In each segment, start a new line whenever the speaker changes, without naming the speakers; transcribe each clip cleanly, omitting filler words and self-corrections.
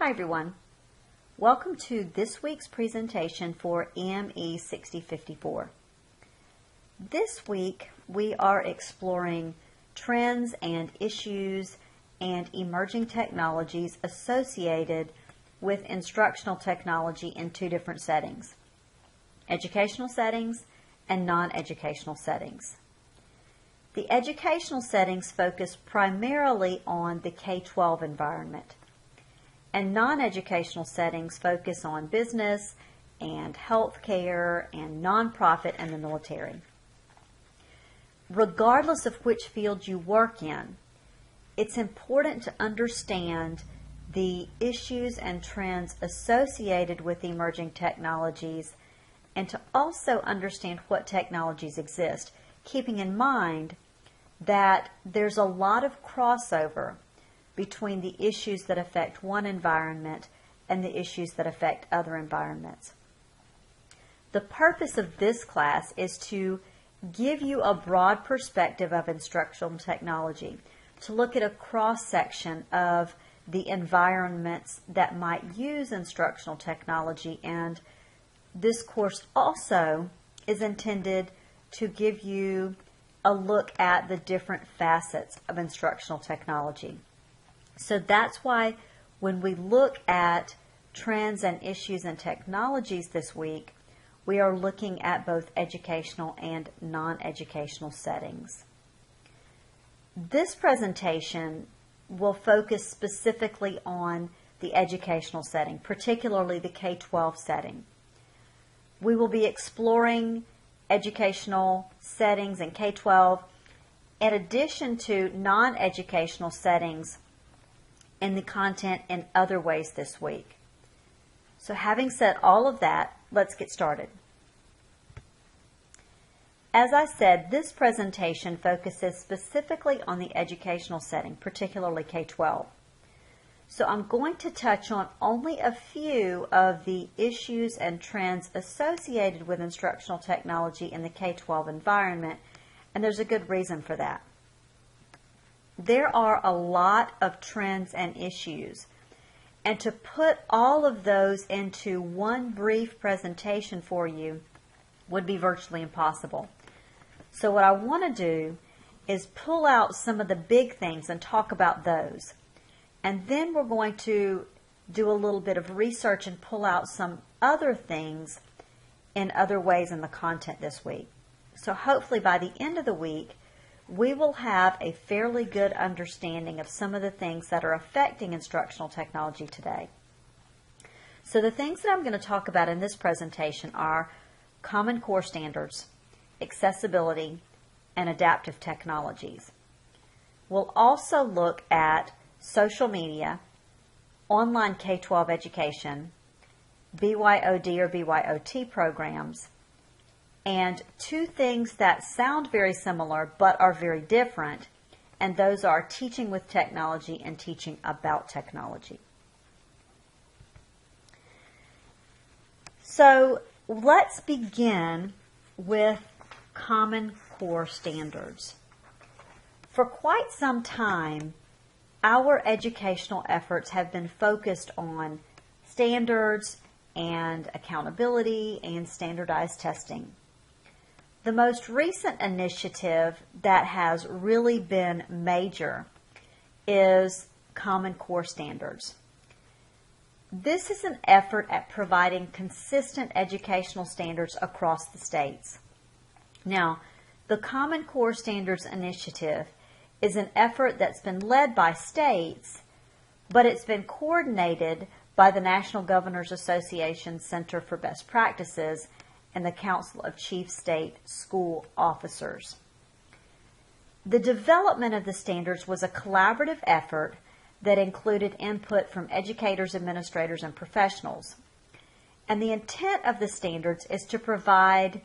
Hi everyone. Welcome to this week's presentation for eme6054. This week we are exploring trends and issues and emerging technologies associated with instructional technology in two different settings: educational settings and non-educational settings. The educational settings focus primarily on the K-12 environment, and non-educational settings focus on business and healthcare and nonprofit and the military. Regardless of which field you work in, it's important to understand the issues and trends associated with emerging technologies and to also understand what technologies exist, keeping in mind that there's a lot of crossover between the issues that affect one environment and the issues that affect other environments. The purpose of this class is to give you a broad perspective of instructional technology, to look at a cross-section of the environments that might use instructional technology, and this course also is intended to give you a look at the different facets of instructional technology. So that's why when we look at trends and issues and technologies this week, we are looking at both educational and non-educational settings. This presentation will focus specifically on the educational setting, particularly the K-12 setting. We will be exploring educational settings in K-12 in addition to non-educational settings in the content in other ways this week. So having said all of that, let's get started. As I said, this presentation focuses specifically on the educational setting, particularly K-12. So I'm going to touch on only a few of the issues and trends associated with instructional technology in the K-12 environment, and there's a good reason for that. There are a lot of trends and issues, and to put all of those into one brief presentation for you would be virtually impossible. So what I want to do is pull out some of the big things and talk about those. And then we're going to do a little bit of research and pull out some other things in other ways in the content this week. So hopefully by the end of the week, we will have a fairly good understanding of some of the things that are affecting instructional technology today. So the things that I'm going to talk about in this presentation are Common Core standards, accessibility, and adaptive technologies. We'll also look at social media, online K-12 education, BYOD or BYOT programs, and two things that sound very similar but are very different, and those are teaching with technology and teaching about technology. So let's begin with Common Core standards. For quite some time, our educational efforts have been focused on standards and accountability and standardized testing. The most recent initiative that has really been major is Common Core standards. This is an effort at providing consistent educational standards across the states. Now, the Common Core Standards Initiative is an effort that's been led by states, but it's been coordinated by the National Governors Association Center for Best Practices and the Council of Chief State School Officers. The development of the standards was a collaborative effort that included input from educators, administrators, and professionals. And the intent of the standards is to provide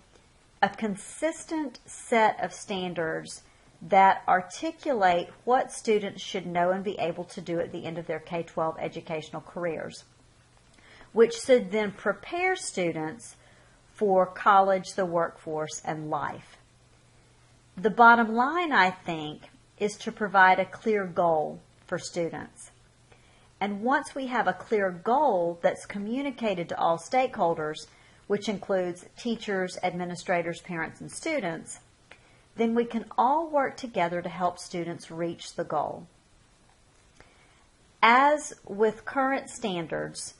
a consistent set of standards that articulate what students should know and be able to do at the end of their K-12 educational careers, which should then prepare students for college, the workforce, and life. The bottom line, I think, is to provide a clear goal for students. And once we have a clear goal that's communicated to all stakeholders, which includes teachers, administrators, parents, and students, then we can all work together to help students reach the goal. As with current standards,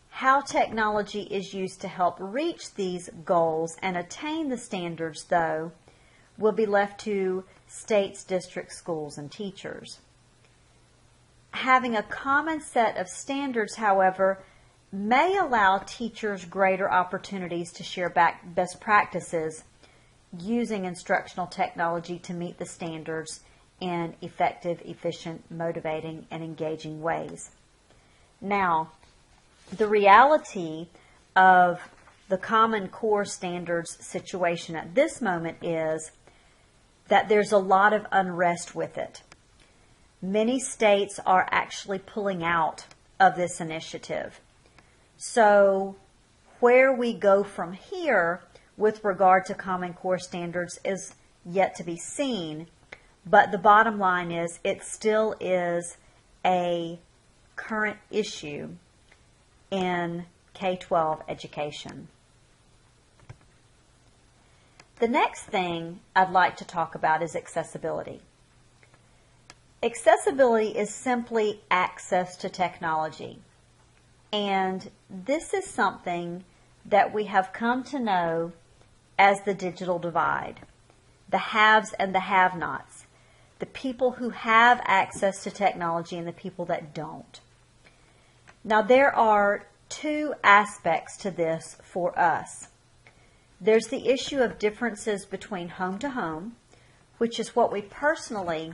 how technology is used to help reach these goals and attain the standards, though, will be left to states, districts, schools, and teachers. Having a common set of standards, however, may allow teachers greater opportunities to share best practices using instructional technology to meet the standards in effective, efficient, motivating, and engaging ways. Now, the reality of the Common Core Standards situation at this moment is that there's a lot of unrest with it. Many states are actually pulling out of this initiative. So where we go from here with regard to Common Core Standards is yet to be seen, but the bottom line is it still is a current issue in K-12 education. The next thing I'd like to talk about is accessibility. Accessibility is simply access to technology. And this is something that we have come to know as the digital divide. The haves and the have-nots. The people who have access to technology and the people that don't. Now there are two aspects to this for us. There's the issue of differences between home to home, which is what we personally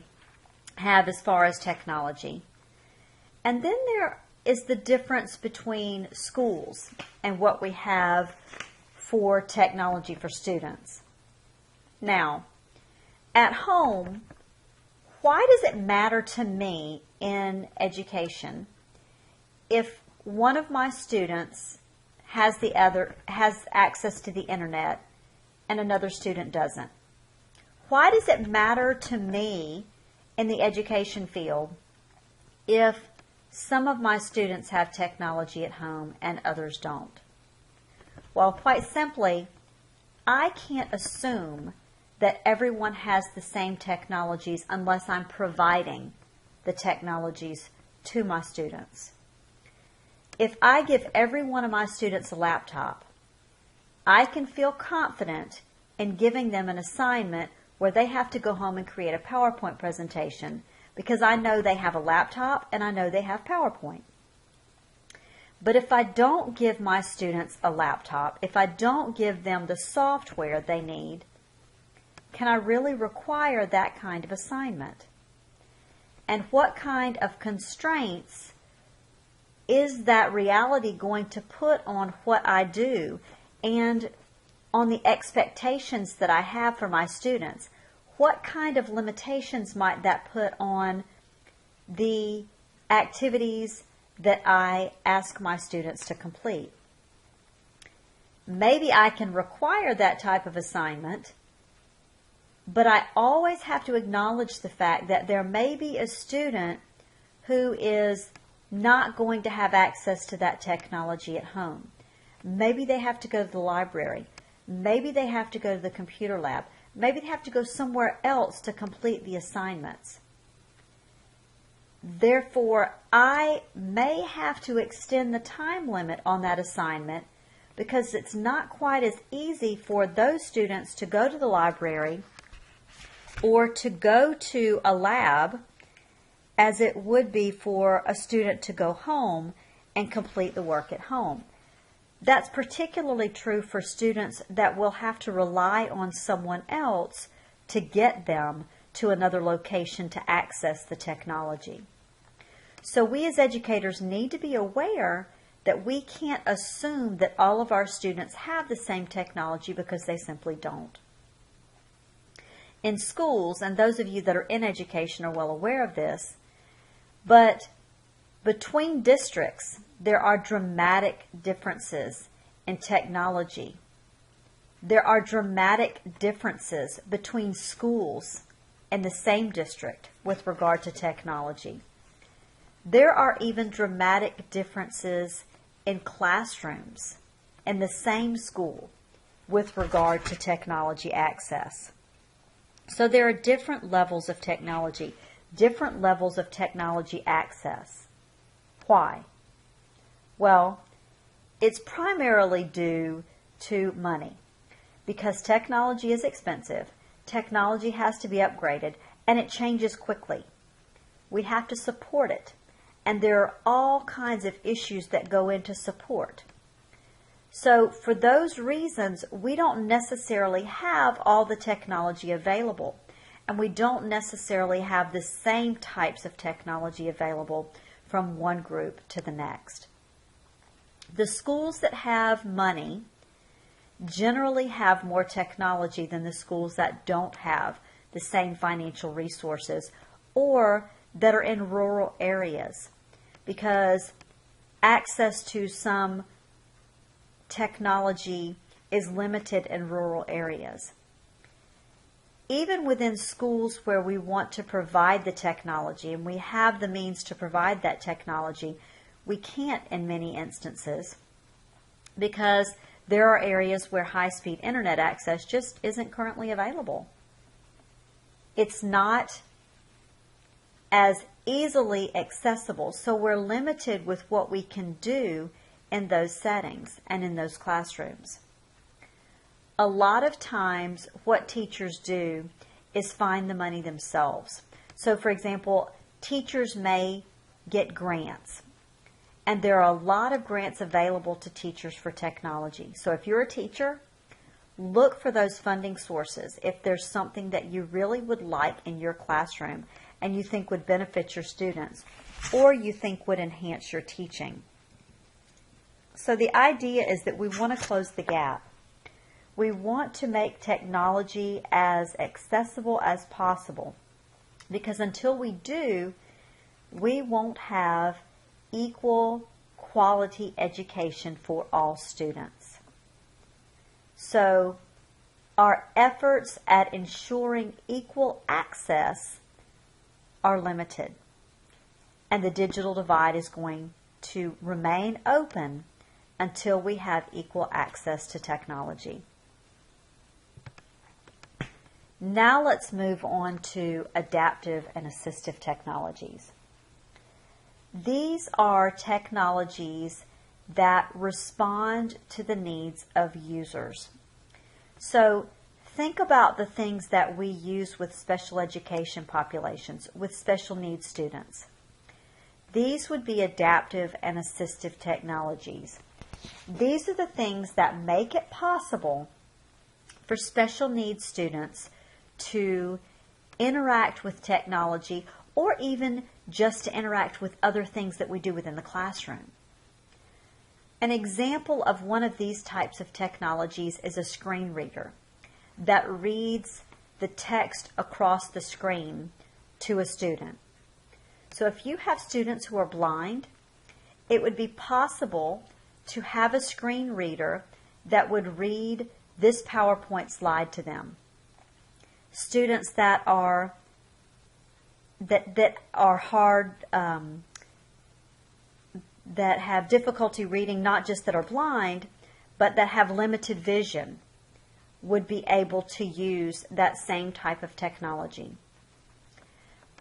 have as far as technology. And then there is the difference between schools and what we have for technology for students. Now, at home, why does it matter to me in education if one of my students has access to the internet and another student doesn't? Why does it matter to me in the education field if some of my students have technology at home and others don't? Well, quite simply, I can't assume that everyone has the same technologies unless I'm providing the technologies to my students. If I give every one of my students a laptop, I can feel confident in giving them an assignment where they have to go home and create a PowerPoint presentation because I know they have a laptop and I know they have PowerPoint. But if I don't give my students a laptop, if I don't give them the software they need, can I really require that kind of assignment? And what kind of constraints is that reality going to put on what I do and on the expectations that I have for my students? What kind of limitations might that put on the activities that I ask my students to complete? Maybe I can require that type of assignment, but I always have to acknowledge the fact that there may be a student who is not going to have access to that technology at home. Maybe they have to go to the library. Maybe they have to go to the computer lab. Maybe they have to go somewhere else to complete the assignments. Therefore, I may have to extend the time limit on that assignment because it's not quite as easy for those students to go to the library or to go to a lab as it would be for a student to go home and complete the work at home. That's particularly true for students that will have to rely on someone else to get them to another location to access the technology. So we as educators need to be aware that we can't assume that all of our students have the same technology because they simply don't. In schools, and those of you that are in education are well aware of this, but between districts, there are dramatic differences in technology. There are dramatic differences between schools in the same district with regard to technology. There are even dramatic differences in classrooms in the same school with regard to technology access. So there are different levels of technology, different levels of technology access. Why? Well, it's primarily due to money, because technology is expensive, technology has to be upgraded, and it changes quickly. We have to support it, and there are all kinds of issues that go into support. So for those reasons, we don't necessarily have all the technology available, and we don't necessarily have the same types of technology available from one group to the next. The schools that have money generally have more technology than the schools that don't have the same financial resources or that are in rural areas, because access to some technology is limited in rural areas. Even within schools where we want to provide the technology and we have the means to provide that technology, we can't in many instances, because there are areas where high-speed internet access just isn't currently available. It's not as easily accessible, so we're limited with what we can do in those settings and in those classrooms. A lot of times what teachers do is find the money themselves. So for example, teachers may get grants, and there are a lot of grants available to teachers for technology. So if you're a teacher, look for those funding sources. If there's something that you really would like in your classroom and you think would benefit your students, or you think would enhance your teaching. So the idea is that we want to close the gap. We want to make technology as accessible as possible, because until we do, we won't have equal quality education for all students. So our efforts at ensuring equal access are limited, and the digital divide is going to remain open until we have equal access to technology. Now let's move on to adaptive and assistive technologies. These are technologies that respond to the needs of users. So think about the things that we use with special education populations, with special needs students. These would be adaptive and assistive technologies. These are the things that make it possible for special needs students to interact with technology, or even just to interact with other things that we do within the classroom. An example of one of these types of technologies is a screen reader that reads the text across the screen to a student. So if you have students who are blind, it would be possible to have a screen reader that would read this PowerPoint slide to them. Students that are hard, that have difficulty reading, not just that are blind, but that have limited vision, would be able to use that same type of technology.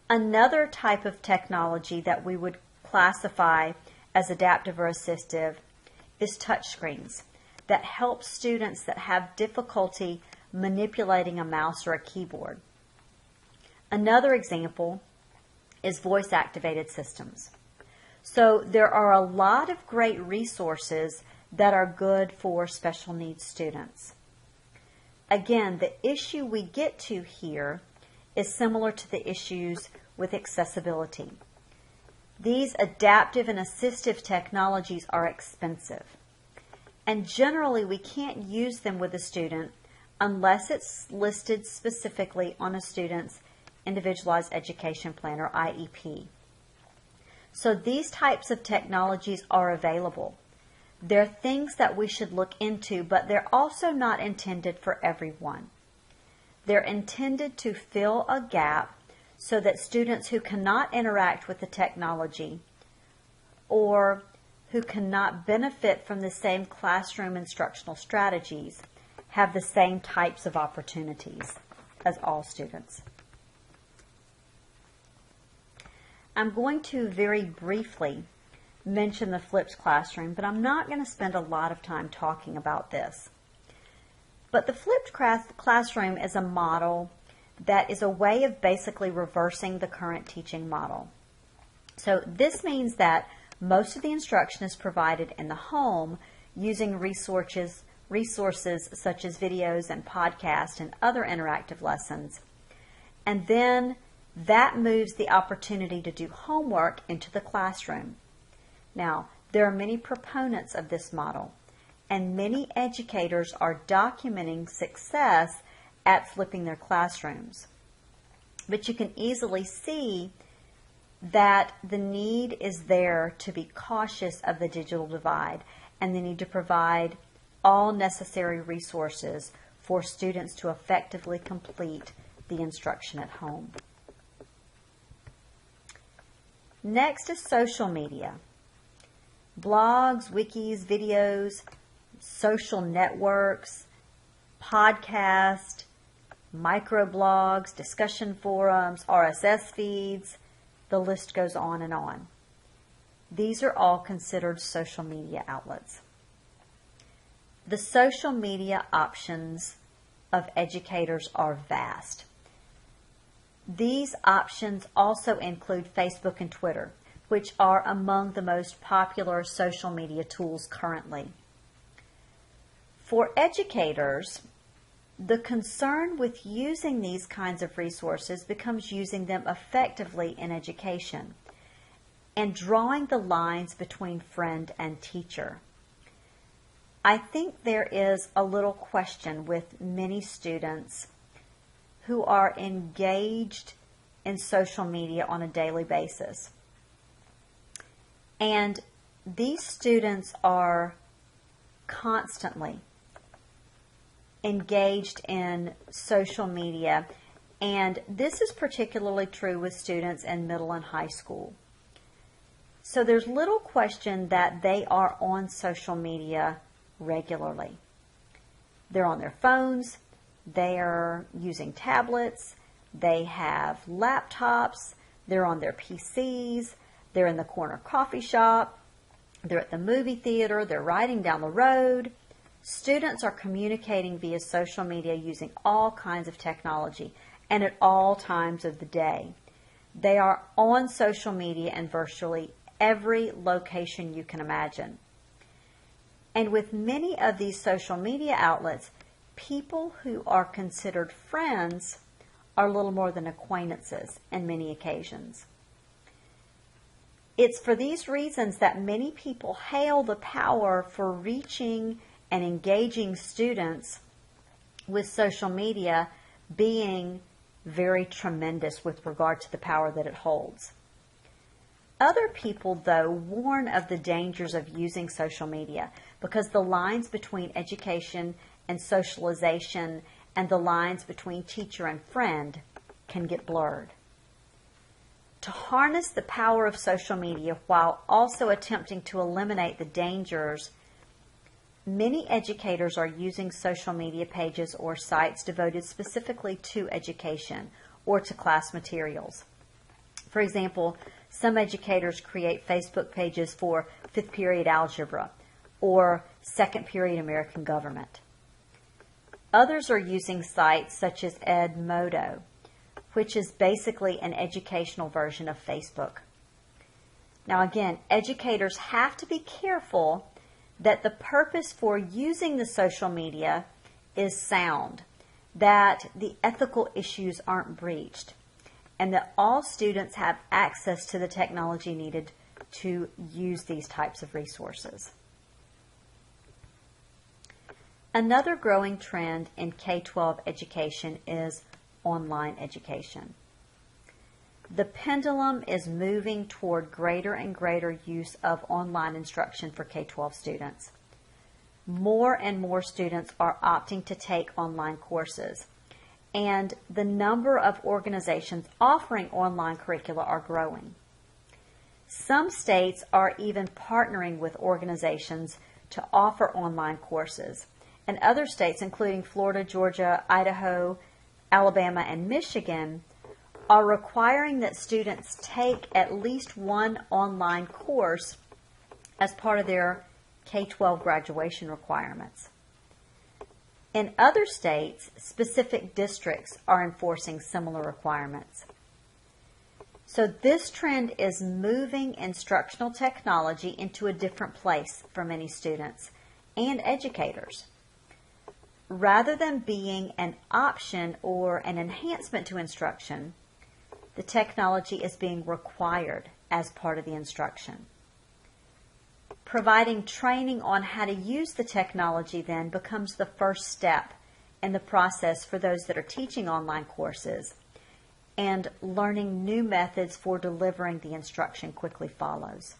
Another type of technology that we would classify as adaptive or assistive is touchscreens that help students that have difficulty manipulating a mouse or a keyboard. Another example is voice-activated systems. So there are a lot of great resources that are good for special needs students. Again, the issue we get to here is similar to the issues with accessibility. These adaptive and assistive technologies are expensive, and generally we can't use them with a student unless it's listed specifically on a student's Individualized Education Plan, or IEP. So these types of technologies are available. They're things that we should look into, but they're also not intended for everyone. They're intended to fill a gap so that students who cannot interact with the technology or who cannot benefit from the same classroom instructional strategies have the same types of opportunities as all students. I'm going to very briefly mention the flipped classroom, but I'm not going to spend a lot of time talking about this. But the flipped classroom is a model that is a way of basically reversing the current teaching model. So this means that most of the instruction is provided in the home using resources such as videos and podcasts and other interactive lessons. And then that moves the opportunity to do homework into the classroom. Now, there are many proponents of this model, and many educators are documenting success at flipping their classrooms. But you can easily see that the need is there to be cautious of the digital divide, and the need to provide all necessary resources for students to effectively complete the instruction at home. Next is social media. Blogs, wikis, videos, social networks, podcasts, microblogs, discussion forums, RSS feeds, the list goes on and on. These are all considered social media outlets. The social media options of educators are vast. These options also include Facebook and Twitter, which are among the most popular social media tools currently. For educators, the concern with using these kinds of resources becomes using them effectively in education and drawing the lines between friend and teacher. I think there is a little question with many students who are engaged in social media on a daily basis. And these students are constantly engaged in social media, and this is particularly true with students in middle and high school. So there's little question that they are on social media regularly. They're on their phones, they are using tablets, they have laptops, they're on their PCs, they're in the corner coffee shop, they're at the movie theater, they're riding down the road. Students are communicating via social media using all kinds of technology and at all times of the day. They are on social media in virtually every location you can imagine. And with many of these social media outlets, people who are considered friends are little more than acquaintances in many occasions. It's for these reasons that many people hail the power for reaching and engaging students with social media being very tremendous with regard to the power that it holds. Other people, though, warn of the dangers of using social media because the lines between education and socialization and the lines between teacher and friend can get blurred. To harness the power of social media while also attempting to eliminate the dangers, many educators are using social media pages or sites devoted specifically to education or to class materials. For example, some educators create Facebook pages for 5th period algebra or 2nd period American government. Others are using sites such as Edmodo, which is basically an educational version of Facebook. Now again, educators have to be careful that the purpose for using the social media is sound, that the ethical issues aren't breached, and that all students have access to the technology needed to use these types of resources. Another growing trend in K-12 education is online education. The pendulum is moving toward greater and greater use of online instruction for K-12 students. More and more students are opting to take online courses, and the number of organizations offering online curricula are growing. Some states are even partnering with organizations to offer online courses, and other states, including Florida, Georgia, Idaho, Alabama, and Michigan, are requiring that students take at least one online course as part of their K-12 graduation requirements. In other states, specific districts are enforcing similar requirements. So this trend is moving instructional technology into a different place for many students and educators. Rather than being an option or an enhancement to instruction, the technology is being required as part of the instruction. Providing training on how to use the technology then becomes the first step in the process for those that are teaching online courses, and learning new methods for delivering the instruction quickly follows.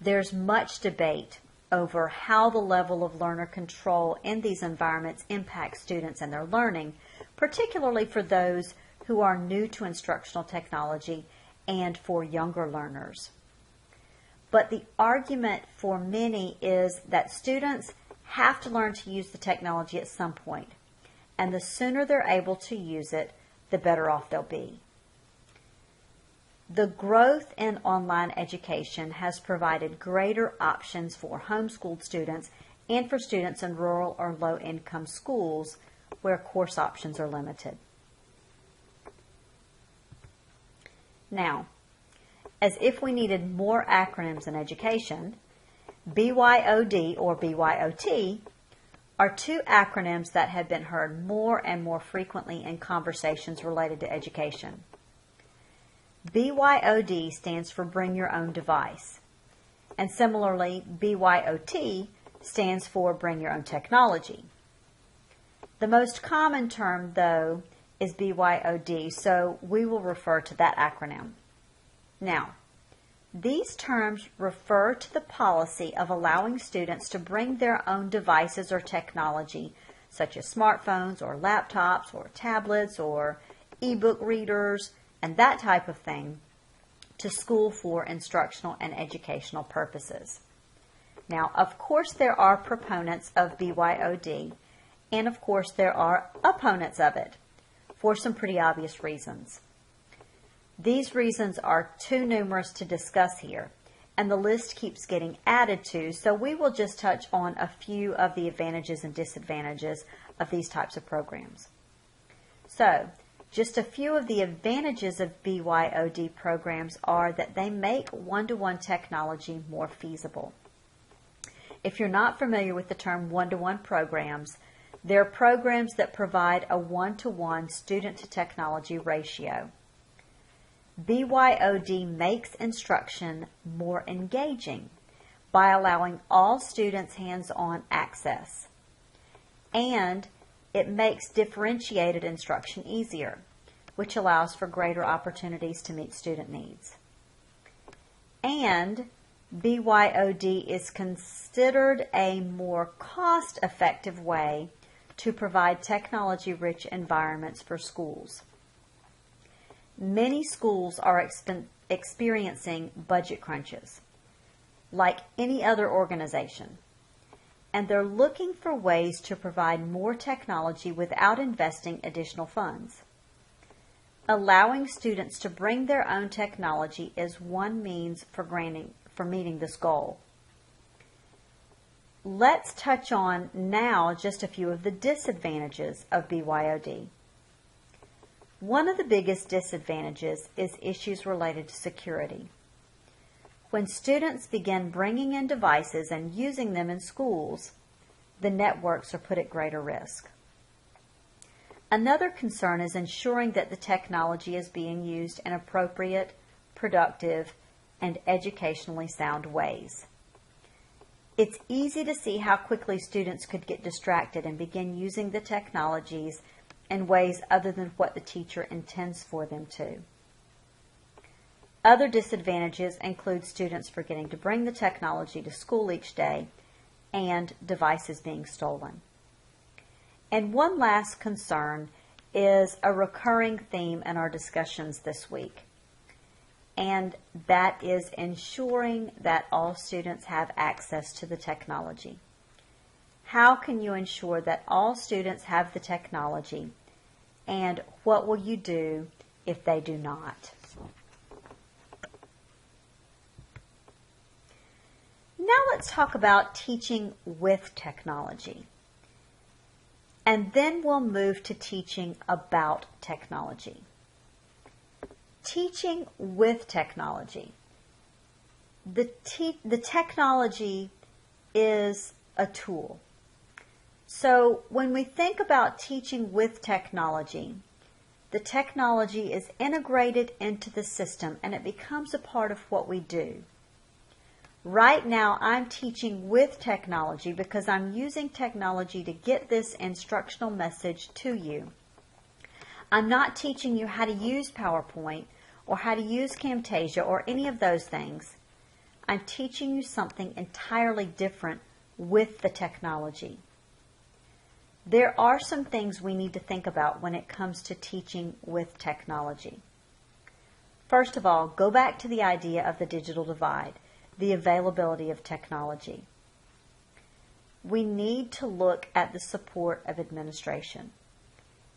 There's much debate over how the level of learner control in these environments impacts students and their learning, particularly for those who are new to instructional technology and for younger learners. But the argument for many is that students have to learn to use the technology at some point, and the sooner they're able to use it, the better off they'll be. The growth in online education has provided greater options for homeschooled students and for students in rural or low-income schools where course options are limited. Now, as if we needed more acronyms in education, BYOD or BYOT are two acronyms that have been heard more and more frequently in conversations related to education. BYOD stands for Bring Your Own Device, and similarly, BYOT stands for Bring Your Own Technology. The most common term, though, is BYOD, so we will refer to that acronym. Now, these terms refer to the policy of allowing students to bring their own devices or technology, such as smartphones or laptops or tablets or e-book readers and that type of thing, to school for instructional and educational purposes. Now, of course, there are proponents of BYOD, and of course, there are opponents of it, for some pretty obvious reasons. These reasons are too numerous to discuss here, and the list keeps getting added to, so we will just touch on a few of the advantages and disadvantages of these types of programs. So, just a few of the advantages of BYOD programs are that they make one-to-one technology more feasible. If you're not familiar with the term one-to-one programs, they're programs that provide a one-to-one student-to-technology ratio. BYOD makes instruction more engaging by allowing all students hands-on access, and it makes differentiated instruction easier, which allows for greater opportunities to meet student needs. And BYOD is considered a more cost-effective way to provide technology-rich environments for schools. Many schools are experiencing budget crunches, like any other organization, and they're looking for ways to provide more technology without investing additional funds. Allowing students to bring their own technology is one means for meeting this goal. Let's touch on now just a few of the disadvantages of BYOD. One of the biggest disadvantages is issues related to security. When students begin bringing in devices and using them in schools, the networks are put at greater risk. Another concern is ensuring that the technology is being used in appropriate, productive, and educationally sound ways. It's easy to see how quickly students could get distracted and begin using the technologies in ways other than what the teacher intends for them to. Other disadvantages include students forgetting to bring the technology to school each day and devices being stolen. And one last concern is a recurring theme in our discussions this week. and that is ensuring that all students have access to the technology. How can you ensure that all students have the technology, and what will you do if they do not? Now let's talk about teaching with technology. And then we'll move to teaching about technology. Teaching with technology. The technology is a tool. So when we think about teaching with technology, the technology is integrated into the system and it becomes a part of what we do. Right now, I'm teaching with technology because I'm using technology to get this instructional message to you. I'm not teaching you how to use PowerPoint or how to use Camtasia or any of those things. I'm teaching you something entirely different with the technology. There are some things we need to think about when it comes to teaching with technology. First of all, go back to the idea of the digital divide. The availability of technology. We need to look at the support of administration.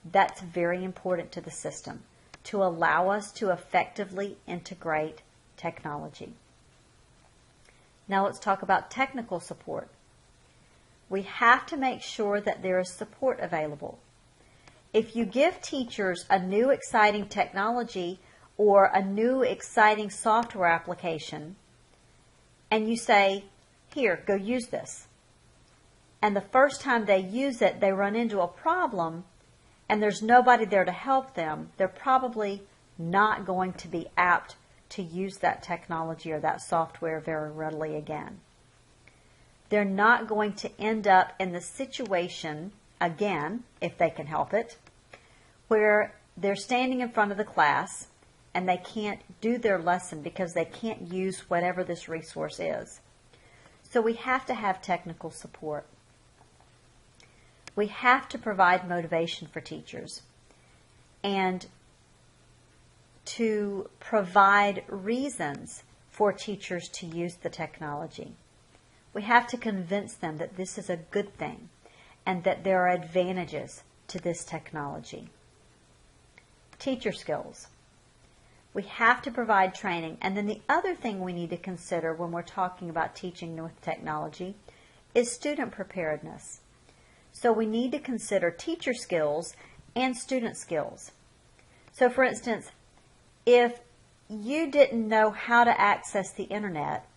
That's very important to the system to allow us to effectively integrate technology. Now let's talk about technical support. We have to make sure that there is support available. If you give teachers a new exciting technology or a new exciting software application, and you say, here, go use this. And the first time they use it, they run into a problem, and there's nobody there to help them, they're probably not going to be apt to use that technology or that software very readily again. They're not going to end up in the situation, again, if they can help it, where they're standing in front of the class and they can't do their lesson because they can't use whatever this resource is. So we have to have technical support. We have to provide motivation for teachers and to provide reasons for teachers to use the technology. We have to convince them that this is a good thing and that there are advantages to this technology. Teacher skills. We have to provide training. And then the other thing we need to consider when we're talking about teaching with technology is student preparedness. So we need to consider teacher skills and student skills. So for instance, if you didn't know how to access the internet,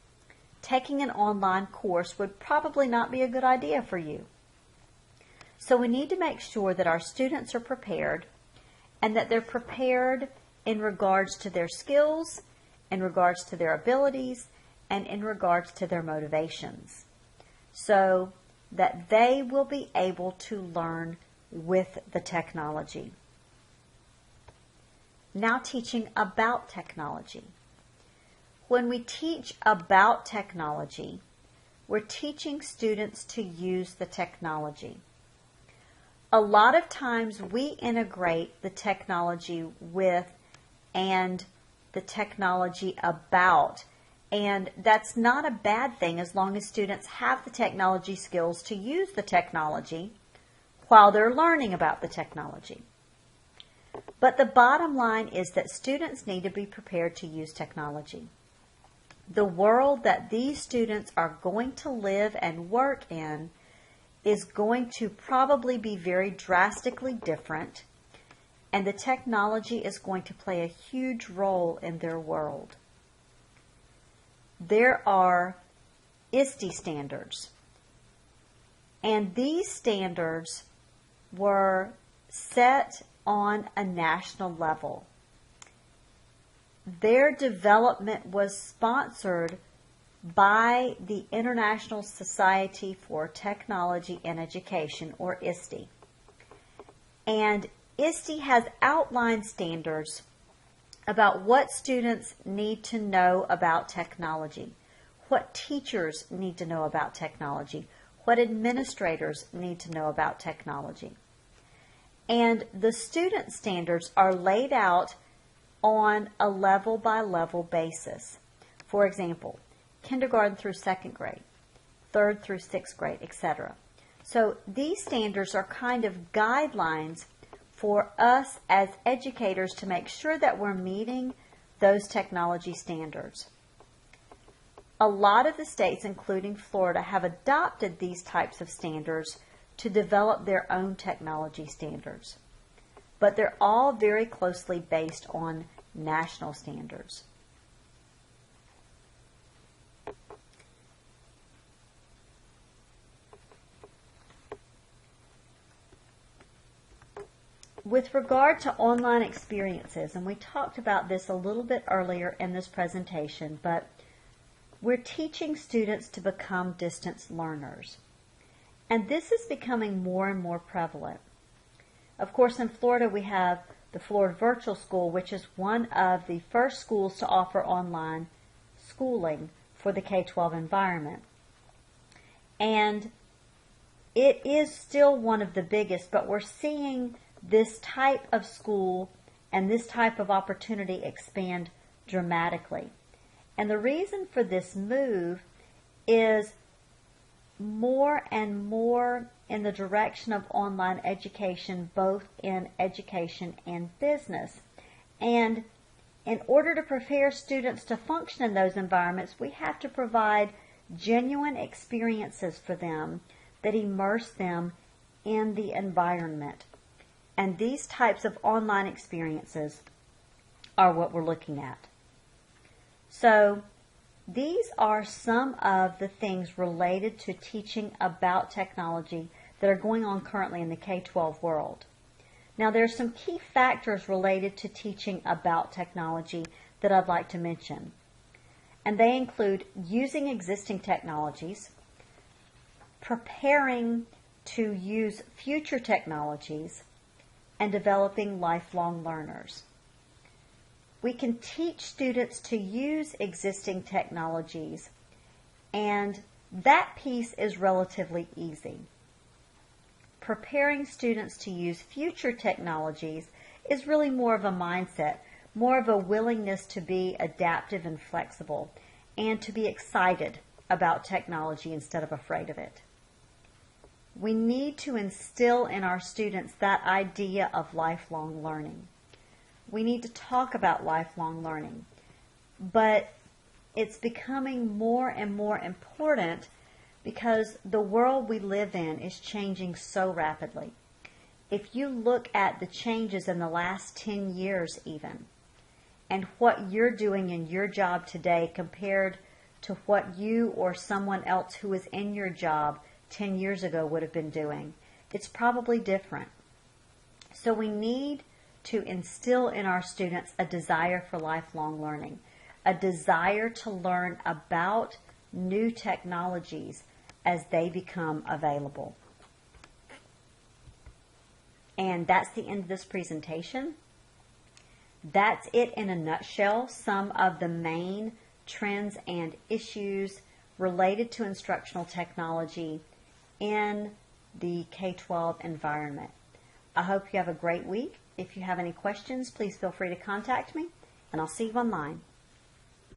taking an online course would probably not be a good idea for you. So we need to make sure that our students are prepared and that they're prepared in regards to their skills, in regards to their abilities, and in regards to their motivations, so that they will be able to learn with the technology. Now teaching about technology. When we teach about technology, we're teaching students to use the technology. A lot of times we integrate the technology with and the technology about, and that's not a bad thing as long as students have the technology skills to use the technology while they're learning about the technology. But the bottom line is that students need to be prepared to use technology. The world that these students are going to live and work in is going to probably be very drastically different, and the technology is going to play a huge role in their world. There are ISTE standards, and these standards were set on a national level. Their development was sponsored by the International Society for Technology and Education, or ISTE. And ISTE has outlined standards about what students need to know about technology, what teachers need to know about technology, what administrators need to know about technology. And the student standards are laid out on a level-by-level basis. For example, kindergarten through second grade, third through sixth grade, etc. So these standards are kind of guidelines for us as educators to make sure that we're meeting those technology standards. A lot of the states, including Florida, have adopted these types of standards to develop their own technology standards. But they're all very closely based on national standards. With regard to online experiences, and we talked about this a little bit earlier in this presentation, but we're teaching students to become distance learners. And this is becoming more and more prevalent. Of course, in Florida, we have the Florida Virtual School, which is one of the first schools to offer online schooling for the K-12 environment. And it is still one of the biggest, but we're seeing this type of school and this type of opportunity expand dramatically. And the reason for this move is more and more in the direction of online education, both in education and business. And in order to prepare students to function in those environments, we have to provide genuine experiences for them that immerse them in the environment. And these types of online experiences are what we're looking at. So these are some of the things related to teaching about technology that are going on currently in the K-12 world. Now, there are some key factors related to teaching about technology that I'd like to mention. And they include using existing technologies, preparing to use future technologies, and developing lifelong learners. We can teach students to use existing technologies, and that piece is relatively easy. Preparing students to use future technologies is really more of a mindset, more of a willingness to be adaptive and flexible, and to be excited about technology instead of afraid of it. We need to instill in our students that idea of lifelong learning. We need to talk about lifelong learning, but it's becoming more and more important because the world we live in is changing so rapidly. If you look at the changes in the last 10 years even, and what you're doing in your job today compared to what you or someone else who was in your job 10 years ago would have been doing, it's probably different. So we need to instill in our students a desire for lifelong learning, a desire to learn about new technologies as they become available. And that's the end of this presentation. That's it in a nutshell, some of the main trends and issues related to instructional technology in the K-12 environment. I hope you have a great week. If you have any questions, please feel free to contact me, and I'll see you online.